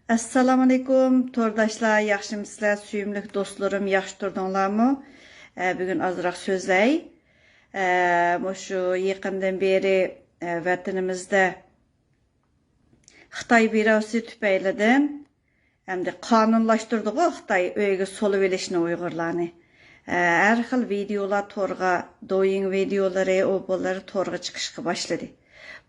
Assalamu alaikum, tordaşlar, yaxşımısızlar, suyumluk dostlarım, yaxşı turdunlarmı? Bugün azraq sözley. Şu yakından beri vatanımızda Xitay virusu tüpeyleden hem de kanunlaştırdı o Xitay öyge solu velişini Uygurlarını. Her xil videolar torga, doying videoları, obaları torga çıkışkı başladı.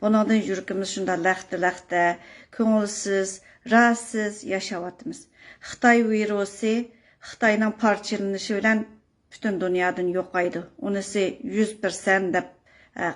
Bundan yürükümüz şunda laxta, köngülsüz, rahatsız yaşavatımız. Xitay virusu, Xitay'nın parçalanışı bilen bütün dünyadan yoqaydı. Onысы 100% dep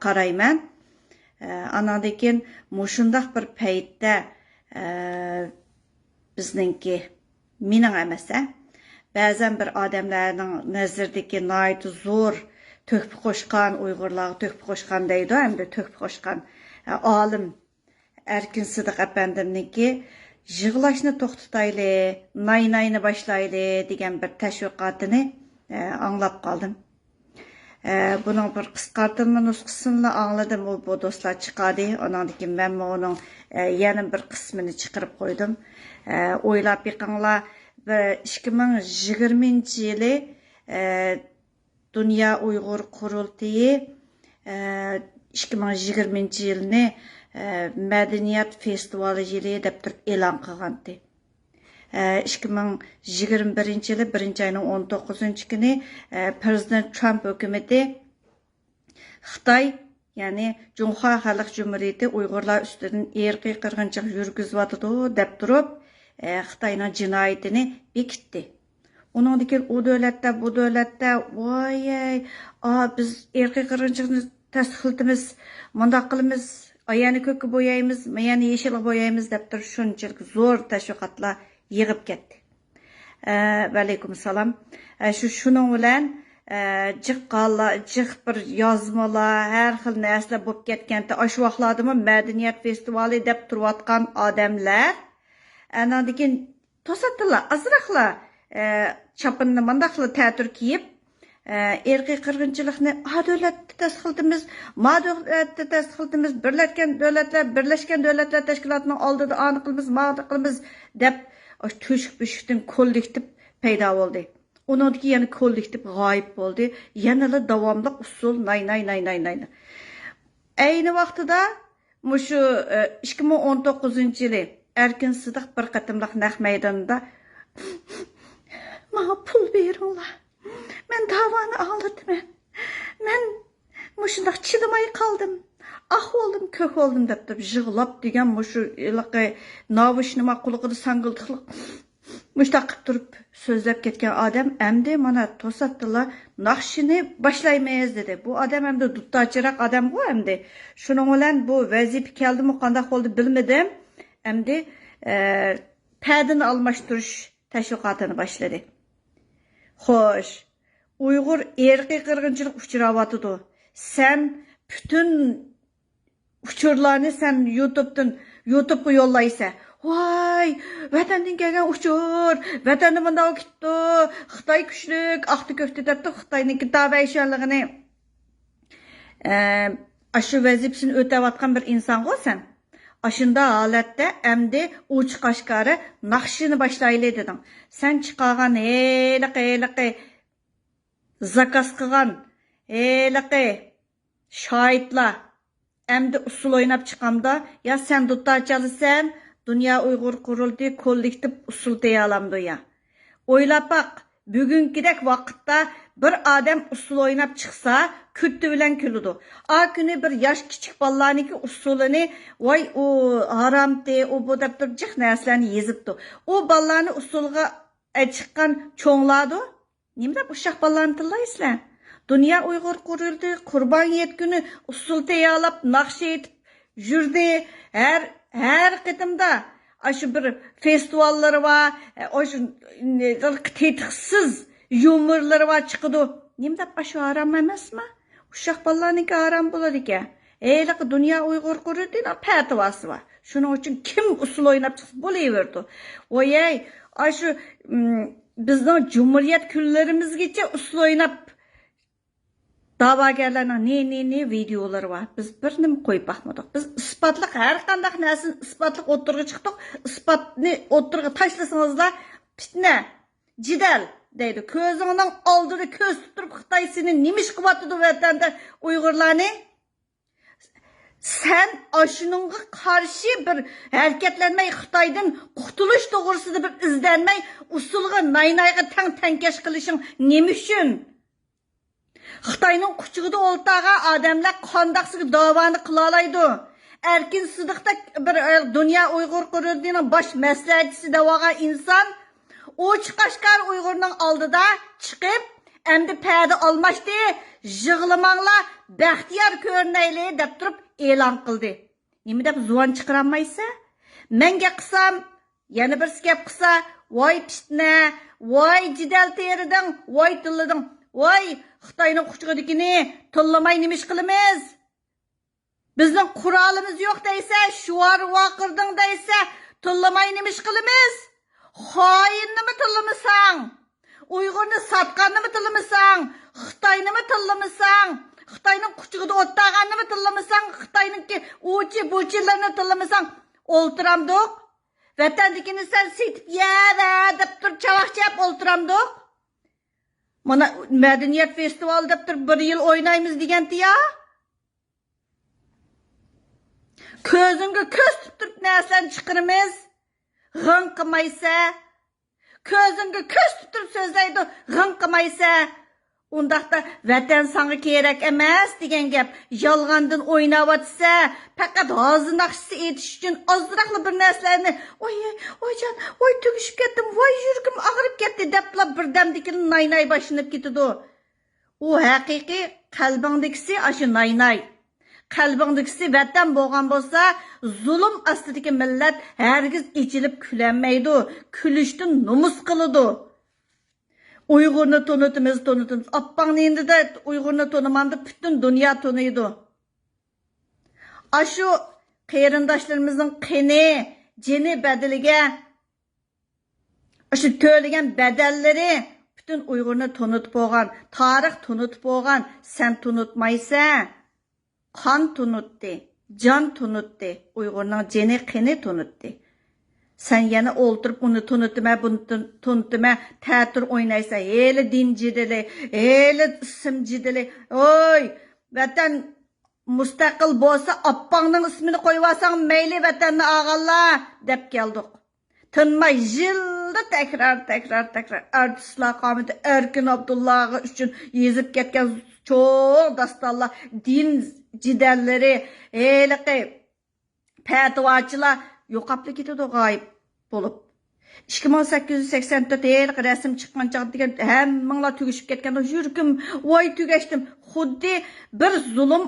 qarayman. Anadeken muşundaq bir paytda bizninki mening emasa. Ba'zan bir odamlarning nazaridagi nayt zo'r tökpü qo'shgan Uyg'urlar tökpü qo'shgan deydi, hamda tökpü qo'shgan olim Erkin Sidiq efendimniki yig'lashni to'xtatayli, nay-nayni boshlayli degan bir tashviqotini anglab qoldim. Bunun bir qisqartılma nusxasini angladim, bu do'stlar chiqadi. Ondan keyin men uning yana bir qismini chiqarib qo'ydim. O'ylab yiqinglar, 2020-yili Dünya Uyghur Qurultayı 2020-yilni Medeniyet Festivali yili deb turib e'lon qilgandi. 2021-yili 1-ayning 19-kuni Prezident Trump hukumati Xitoy, ya'ni Cumhur Xalq Cumhuriyati Uyg'urlar ustidan irqiy qirg'inchilik yurgizyotidi deb turib Xitoyning jinoyatini bekitdi. Ondan keyin o devletde, bu devletde, vay, biz irqiy qirg'inchilikni tasdiqlaymiz, mundaq qilamiz, ayani ko'kka bo'yaymiz, mayani yeshilga bo'yaymiz deb turib shunchalik zo'r tashviqotlar yig'ib ketdi. Va alaykum salom. Shuning bilan jiq bir yozmalar, har xil narsalar bo'lib ketganda, shu vaqtlardami madaniyat festivali deb turayotgan odamlar, andan keyin to'satdilar, azraqlar çapınını mandaqlı tətir kiyib, irqiy qirg'inchilikni davlatda tasdiqlaymiz, davlatda tasdiqlaymiz, Birleşken Devletler Teşkilatı'nın oldida aniqlaymiz, qilamiz deb tüşük-püşükdən kollektiv paydo bo'ldi. Ondan keyin yana kollektiv g'oyib bo'ldi. Yana davomli usul nay. Ayni vaqtida shu 2019-yili Erkin Sidiq bir qatimliq naq maydonida bana pul verirler. Ben davanı aldım. Ben muşundaq çidamay kaldım. Ah oldum, kök oldum dep jığlap degen muşu ilaqi navışnıma qulğıdı sangıldıqlıq muştaq durup sözlep ketken adam emdi mana tosattılar naqşini başlaymayız dedi. Bu adam emdi duttaçırak adam bu emdi. Şunun olan bu vazip keldi mi qandaq oldu bilmedim. Emdi pədini almashtırış təşviqatını başladı. Xoş, Uyghur irqiy qirg'inchilik uchravatıdı. Sen bütün uçurlarını sen YouTube'ga yollaysa. Vay, vatandan kelgan uçur, vatanni bunda kitdi, Xitoy kuchlik, aqti köfte debdi Xitoyning tavayşanligini shu vazifasini o'tayotgan bir inson bo'lsan. Aşında halatda emdi uç qaşqarı naqşini başlaylı dedim. Sen çıqagan heyliqi zakaz qilgan heyliqi şahitlar emdi usul oynab çıqamda ya sen tuttachalısan Dünya Uyghur Qurultayı kollektiv usul deyə alamdı ya. Oylap baq, bugünkidek vaqtda bir adam usul oynab çıksa küttü bilen külüdü. A günü bir yaş küçük ballarınki usulini vay o haramdı, o bu dep duracak nəslərini yezipdi. O ballarını usulga çıkan çoğladı. Nimde bu şah ballarını tıllayısılar? Dünya Uyghur Qurultayı Qurbaniyet günü usul teyalap naqşı etip jürdi. Her qıtımda şu bir festivalları var, şu tetiksiz yumurları var çıkıdı. Nimde şu haram emas mı? Uşaq ballarınki haram болады ekan. Eyliq Dünya Uyghur Qurultayı'nın patvası var. Şunun için kim usul oynab çıksa bo'laverdi. Oyay, şu bizning Cumhuriyet küllerimizgacha usul oynab Davagerlerinin ne videoları var. Biz birini koyup bakmadık. Biz ispatlık her kandak nesin ispatlık oturga çıktık. İspatını oturga taşlasanızlar fitne, cidel deydi. Közünden aldırı köz tutup Xitay senin nimiş kıvatıdı vatanda Uygurlarını. Sen aşınınğa karşı bir hareketlenmeyi Xitay'dan kurtuluş doğrusunda bir izlenmeyi usulga naynayga tenkeş kılışın nemişün? Xitayning kuchugida o'ltagan odamlar qandoqsiz davoni qila oladi. Erkin Sidiqda bir dunyo Uyg'ur qurultiyining bosh maslahatchisi degan inson uch qashqar Uyg'urning oldida chiqib, endi payda olmashdi, yig'lamanglar, baxtiyor ko'rinayli deb turib e'lon qildi. Nima deb zuvan chiqarmaysa? Menga qilsam, yana birsi gap qilsa, voy fitna, voy jidal teriding, voy tillading. Voy, Xitayning quchug'idikini tillamay nimish qilamiz? Bizning qurolimiz yo'q deysa, shuvar voqirding deysa, tillamay nimish qilamiz? Xoinnimi tillamasang? Uyg'urni satqannimi tillamasang? Xitoynimi tillamasang? Xitoyning quchug'ida o'tdaganimi tillamasang? Xitoyninki uchi buchilarni tillamasang, o'ltiramdiq. Vatandikini sen setib yeva deb turib chavaqchab o'ltiramdiq. Mana Medeniyet Festivali deb turib bir yil o'ynaymiz degandi ya. Ko'zingga ko'z tutib turib narsalarni chiqiramiz. G'ing qilmaysa, ko'zingga ko'z tutib turib so'zlaydi, g'ing qilmaysa, undaqda vatan senga kerak emas degan gap yolg'ondan o'ynayotsa, faqat hozir naqshisi etish uchun ozroqli bir narsalarni, oyjon, voy tugishib ketdim, voy yuragim og'rib ketdi debla birdamdikini naynay boshlanib ketadi. U haqiqiy qalbingdagisi ashu naynay. Qalbingdagisi vatan bo'lgan bo'lsa, zulm ostidagi millat hargiz ichilib kulanmaydi, kulishdan nomus qiladi. Uyg'urni tanıtımız. Appang endi de Uyg'urni tanımandı bütün dünya tanıydı. Aşu qarindoshlarımızın qini, jini bedeliga, aşu tölegen bedelleri bütün Uyg'urni tanıtıp olgan, tarix tanıtıp olgan, sen tanıtmaysan, qon tanıttı, can tanıttı, Uyg'urning jini qini tanıttı. Sen yana o'ltirib uni bunu tunutma, teatr oynaysa, hele din cidili, hele isim cidili. Oy, vatan mustaqil bo'lsa, appangning ismini qo'yvasan, mayli vatanni ağalla deb keldik. Tinmay yilda tekrar artistlar qomiti Erkin Abdullah'a uchun yezib ketgan cho'q dastonlar, din cidalleri, hele patvochilar yo'qolib ketadi g'oyib bo'lib. 2884 yillik rasm chiqqan chaq degan hammanglar tugishib ketganda yurgim, voy tugashdim. Xuddi bir zulm,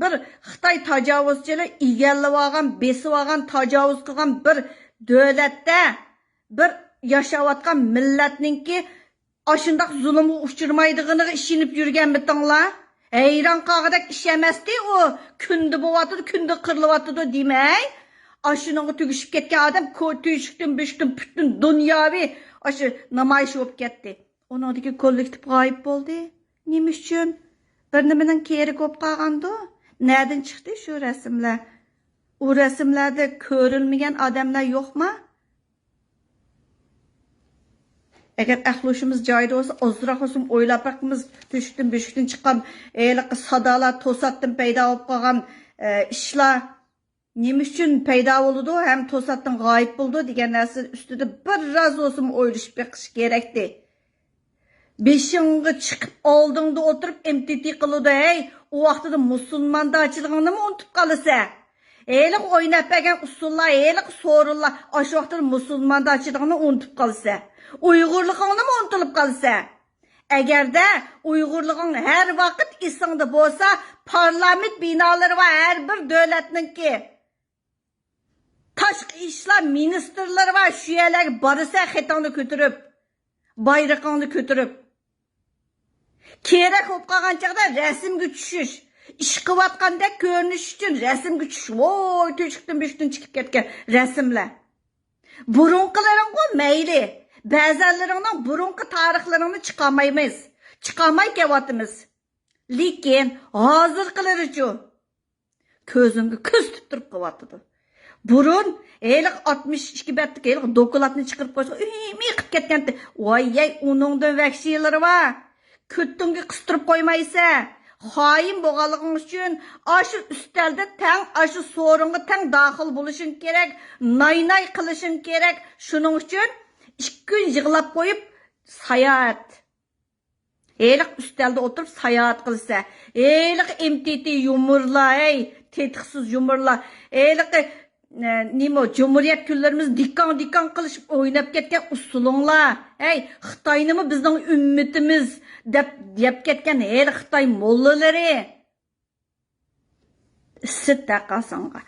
bir Xitoy tajovuzchilar egallab olgan, besib olgan, tajovuz qilgan bir davlatda bir yashayotgan millatningki ashundaq zulmga uchirmaydig'ini ishinib yurgan bitinglar. Hayron qolg'adak ish emasdi u. Kunda bo'yotdi, kunda qirilyotdi demay. Aşının tügüşüp ketken adam tüyüşükten bütün dünyavi aşı namayış olup gitti. Onadaki kollektif gayip oldu. Neymiş için? Bir nimenin keri kop kalgandı. Nereden çıktı şu resimler? O resimlerde görülmeyen adamlar yok mu? Eğer ahluşumuz cayda olsa, azırak olsun oylapakımız tüyüşükten çıkan sadalar, tosattan peyda olup kalgan işler neymiş için peyda oldu hem tosattan gayip buldu degan narsa üstüde biraz olsun o'ylashib beqish kerakdi. Beshingga chiqib oldingda o'tirib MTT qiladi, hey, u vaqtida musulmondachiligini unutib qolsa. Eylik o'ynab bergan usullar, eylik so'rinlar, o'sha vaqtida musulmondachiligini unutib qolsa, Uyg'urligini unutilib qolsa. Agarda Uyg'urliging har vaqt esingda bo'lsa, parlament binolari va har bir davlatninki Tashqi ishlar ministrlari va shu yerlarga borsa xetongni ko'tarib, bayrog'ingni ko'tarib, kerak bo'lib qolgan chaqda rasmga tushish, ish qilayotgandek ko'rinish uchun rasmga tushish, voy teshikdan beshikdan chiqib ketgan rasmlar. Burunqilaringga mayli, ba'zanlaringning burunqi tarixlarini chiqamaymiz, chiqamay kelyapmiz. Lekin hozirqilarichu ko'zimga ko'z tuttirib qo'yatdi. Burun 62 betlik dokladni chiqarib qo'ysa, qilib ketgandi. Voy, uningdan vaksiyalari var. Kötünge qıstirib qo'ymaysa, xoin bo'lganliging uchun aşı üsteldə tang, aşı sorunga tang daxil bo'lishing kerak, nay qilishing kerak. Shuning uchun 2 kun yig'lab qo'yib sayohat. Üsteldə oturup sayohat qilsa, MTT yumurlar, tetiksiz yumurlar, nima Cumhuriyet kunlarimiz dikan qilishib o'ynab ketgan usulinglar. Xitoynimi bizning ummatimiz deb ketgan Xitoy mollalari. Sit taqasanga.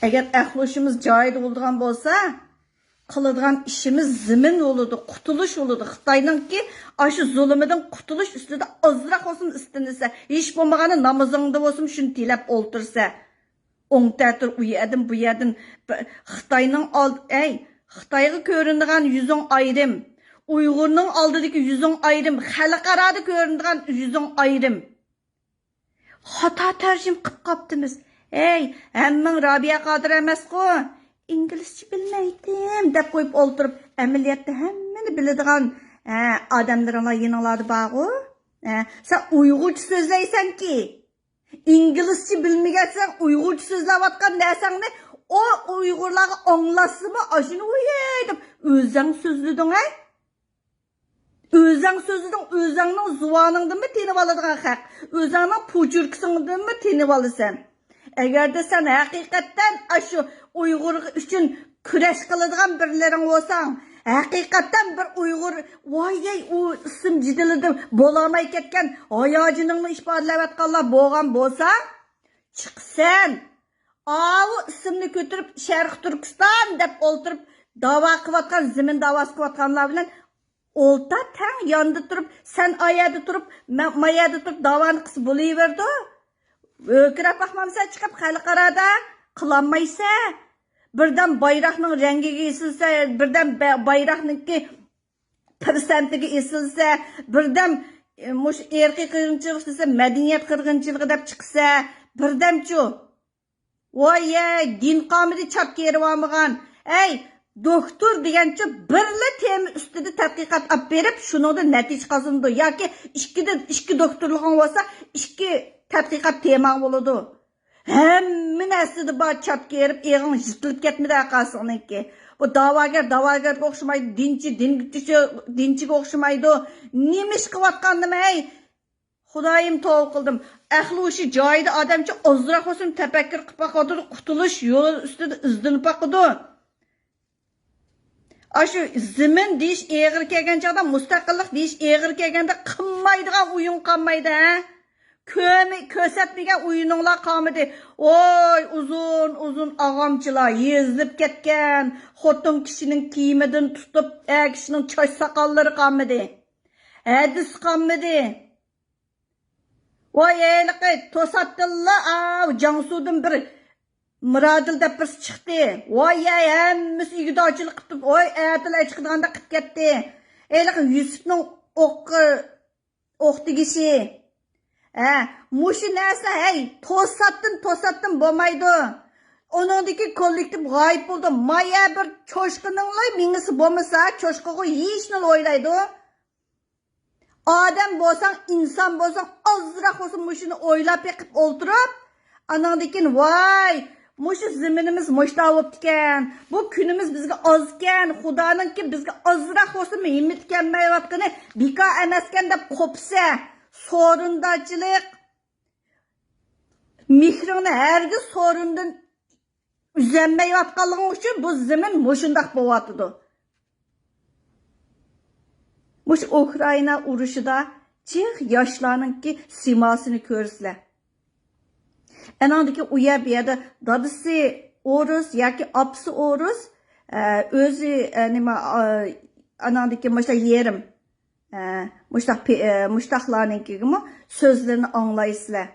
Agar ahloshimiz joyida bo'lgan bo'lsa, qiladigan ishimiz zimin bo'ladi, qutulish bo'ladi. Xitoyningki aşı zulmidan qutulish ustida ozroq olsin istinsa, hech bo'lmagani namozingda bo'lsin shuni tilab o'ltirsa. O'ngtatur u yerdan bu yerdan Xitoyning Xitoyga ko'rinadigan yuzing ayrim, Uyg'urning oldidagi yuzing ayrim, xalqarada ko'rinadigan yuzing ayrim. Xato tarjim qilib qoptimiz. Hammang Robiya Qodir emas-ku. İngilizce bilmeydim deb qo'yib o'ltirib, amaliyotda hammani biladigan odamlarga yiniladi ba'g'u. Sen Uyg'urcha so'zlaysan-ki, İngilizce bilmeyeceksen Uygurca sözləvatqan nəsəngni o Uygurlarga anlasımı aşını uyuyaydım. Özəng sözlüdün Özəng sözlüdün, özəngnin zuvanыңdın mı tenib alıdığın xaq? Özəngnin pucurkısыңdın mı tenib alısan? Əgər də sən həqiqətdən aşı Uygur üçün küreş qılıdığın birlərin olsan, hakikaten bir Uygur vay o isim cidilidi bolamay ketken ayacınını ifadelevatqanlar bo'lgan bo'lsa chiqsan o ismini ko'tarib Sharq Turkiston deb o'ltirib da'vo qilayotgan zimin da'vosi qilayotganlar bilan o'lta tang yonda turib sen oyada turib mayada turib da'voni qilsa bo'laverdi. O'kirab baxmamsa chiqib xalqarada qilolmaysa birden bayraqning rengiga esilsa, birden bayraqningki persentiga esilsa, birden mush erkiy qirg'inchilik desa, madaniyat qirg'inchiligi deb chiqsa, birdamchu voy din qomida chap kerib olmagan, doktor degancha birla tema ustida tadqiqot olib berib, shuningda natija qozonadi yoki ikki doktorliging bo'lsa, ikki tadqiqot tema bo'ladi. Hamma narsada bor chap kerib, eg'ing jitilib ketmadi aqasingki. Bu da'vogarga o'xshamaydi, dinchiga o'xshamaydi. Nima ish qilayotgandim Xudoyim tavba qildim. Ahli o'sha joyida odamcha ozroq bo'lsin tafakkur qilib baqadi, qutulish yo'li ustida izlanib baqadi. Ashu zimin deyish eg'ir kelgan chog'da, mustaqillik deyish eg'ir kelganda qilmaydigan o'yin qolmaydi, Kösətməyən oyununlar qalmadı. Oy, uzun ağamçılar yezilib ketken, xotun kişinin kiyimidən tutub, kişinin çaş sakalları qalmadı. Hədis qalmadı. Oy, tosatdıllar, Cansu'dan bir Muradil deb bir chiqdi. Oy, hammasi igidorchilik qilib, oy, ayatlar chiqdiganda qilib ketdi. Yusufning o'q tegisi. Muşu neyse tosattın bo'lmaydi. Onundaki kollektiv g'oyib bo'ldi. Maya bir cho'shqininglar mingisi bo'lmasa, cho'shqiga hech nima o'ylaydi. Odam bo'lsang, inson bo'lsang, ozroq bo'lsin mushuni o'ylab yiqib o'ltirib, anandikin voy, mushu ziminimiz mushtaq bo'libdikan. Bu kunimiz bizga ozkan, Xudoninki bizga ozroq bo'lsin himmat kelmayotgani bekor emaskan deb qo'psa, sorundachilik mehrini hergiz sorundan üzənməyotganlığın üçün bu zimin mushundaq bo'lyotdi. Mush Ukraina urushida jiq yoshlarninki simasini ko'rsizlar. Anandaki uya bu yerda dadisi Orus yoki apsi Orus o'zi nima anandaki mana yerim mushtaqlarninkigimi so'zlarini anglaysizlar.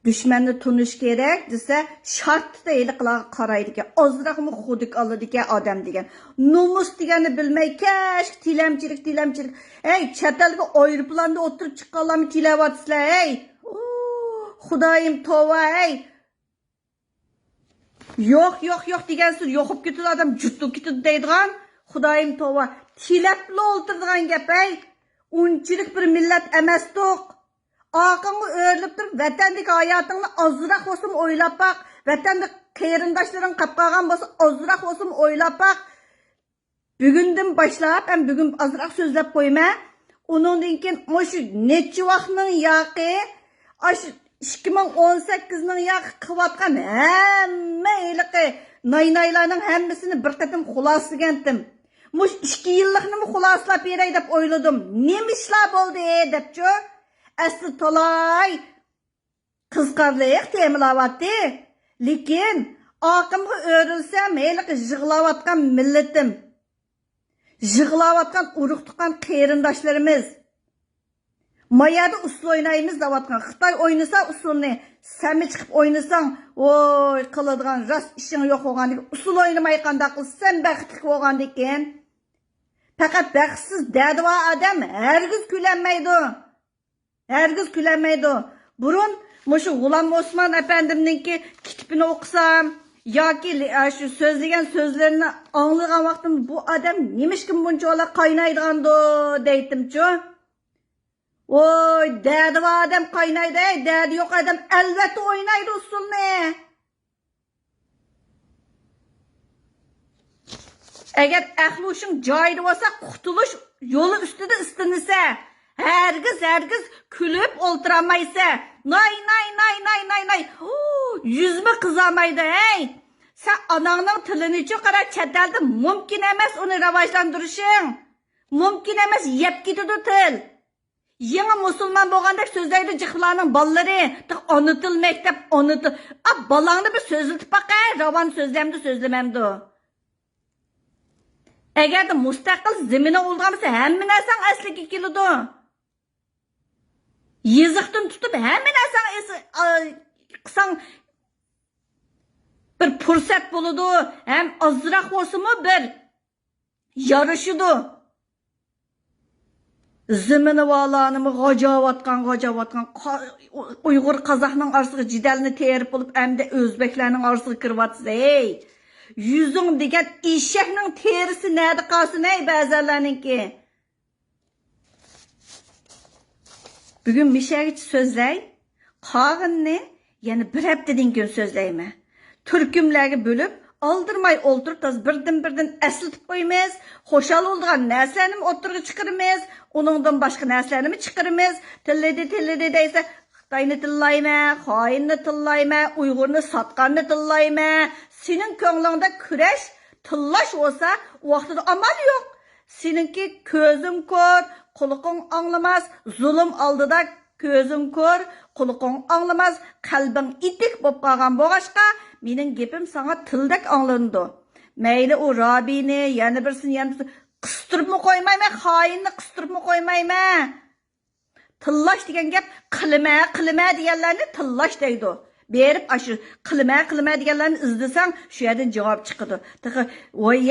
düşmanni tunish kerak desa shart deyliqlar qaraydi ekan. Ozroqmi xudik oladi ekan odam degan. Nomus deganni bilmay kash tilamchilik. Ey, chet elga aeroplanda o'tirib chiqqanlarni tilayotsizlar, ey. Xudoyim tova, ey. Yo'q degan so'z yo'qib ketadi odam jutib ketadi deydigan. Xudoyim tova, tilabla o'tirdigan gap, ey. Unchilik bir millat emasdiq. Aqыңı öğrenip durup vatandagi hayatını azroq olsun o'ylab baq. Vatanda qarindoshlarың qapqagan bo'lsa azroq olsun o'ylab baq. Bugundan boshlab, ham bugun azroq so'zlab qo'yma. Uningdan keyin o'sha necha vaqtning yoqi, o'sha 2018ning yoqi qilayotgan hamma iliqi naynaylarning hammasini bir qatim xuloslagandim. Mush 2 yillikni xuloslab beray deb o'yladim. Nima ishlar bo'ldi debchi? Asli talay qizqarliq temilavatdi. Lekin aqımga öğrensem heylik jig'layotgan millatim. Jig'layotgan urug' tuqqan qarindoshlarimiz. Mayada usul o'ynaymiz deyotgan. Xitoy o'ynasa usulni, sen chiqib o'ynasang, voy qiladigan rost ishing yo'q bo'lgandek, usul o'ynamay qanday qilsan baxtli bo'lgandikan. Faqat baxtsiz dadva odam hargiz kulanmaydi. Herkes gülenmeydi. Burun şu G'ulom Osmon efendimninki kitibini okusam yoki şu so'zlagan so'zlarini anglagan vaqtim bu odam nemishkim buncha ola qaynaydigandi deytimchi. Voy, dadi va odam qaynaydi, dadi yo'q odam albatta o'ynaydi usulni. Agar ahlushing joyida bo'lsa, qutulish yo'li ustida istinsa, herkes külüp olturamaysa, nay. Yüzme kızamaydı, hey. Sen ananın tilini çok ara çeteldi, mümkün emas onu ravaşlandırışın. Mümkün emas, yep gidiyordu til. Yeni musulman boğandaki sözleydi cıklarının balları, onutıl mektep, onutıl. Balağını bir sözlütüp bakay, ravan sözlememdi. Eğer de müstakil zemine olgansa, hemen sen asli kilodu. Yezikten tutup hemen kısan bir fırsat buludu. Hem azırak olsun mu bir yarışıdı. Zemini valanımı gacavatkan. Uygur Kazak'nın arasığı cidelini terip olup hem de Özbeklerinin arasığı kırvatsız. Hey! Yüzün degen eşeknin terisi nerede kalsın ey bazılarınınki? Bugün bir şey hiç sözley, qağınni, yani bir hepteden gün sözleyme. Türkümlerge bölüp, aldırmay oldurup, birden esiltip koymayız, hoşal olduğun neslerini oturup çıkarmayız, onundan başka neslerini çıkarmayız, tilledi deyse, Xitayni tillayma, hainni tillayma, Uygurni satqanni tillayma, senin köngülünde küreş, tillaş olsa, o vaxtıda amal yok. Seninki közün kör, Kuluqun anlamaz, zulüm aldıda közün kör, kuluqun anlamaz, kalbin itik bop qalğan boğaşqa, menin gepim sana tildek anlandı. Meyli o Rabini, yani birsin, qıstırıp mı koymayma, hainni qıstırıp mı koymayma. Tillaş degen gep, qilima diyenlerini tillaş deydi. Berip aşı qilima diyenlerini izlesen, şu yerden cevap çıkıdı. Tıqı, oy,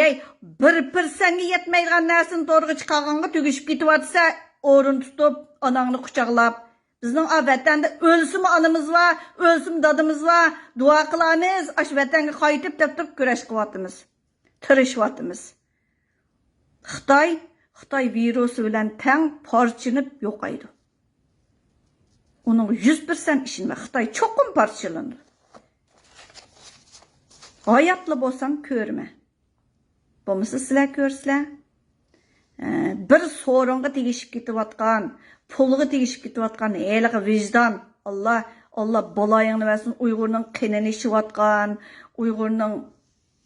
bir senge yetmeydiğen nersini doğru çıkarğanға tügüşüp getivatsa, orun tutup, ananını kucaqlap. Bizning vatanda ölsün anımız var, ölsün dadımız var, dua qılamız, aşı vatanga qaytib dep kurash qilyapmiz. Tirishayapmiz. Xitoy virusi bilan tang parchinib yo'qaydi. Onun 100% işin var. Xitoy çoqum parçalandı. Hayatlı bolsam körme. Bo'lmasa sizlar ko'rsizlar. Bir so'ringa tegishib ketayotgan, pulga tegishib ketayotgan haliga vijdon. Allah balayingni versin. Uyg'urning qinini ishiyotgan, Uyg'urning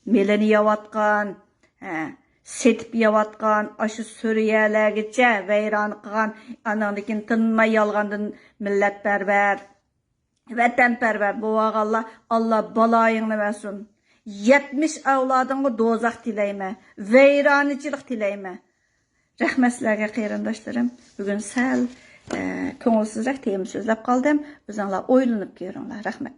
melini yeyotgan, setib yeyotgan, aşı Suriyalargacha vayron qilgan, anandikin tinmay yolg'andan millatparvar, vatanparvar bo'lgan Allah balayingni versin. 70 avladınga dozaq tileyme, veyranichilik tileyme. Rahmet sizlarga qarindoshlarım. Bugün sal ko'ngilsizroq tema so'zlab qoldim. O'zinglar o'ylanib ko'ringlar. Rahmat.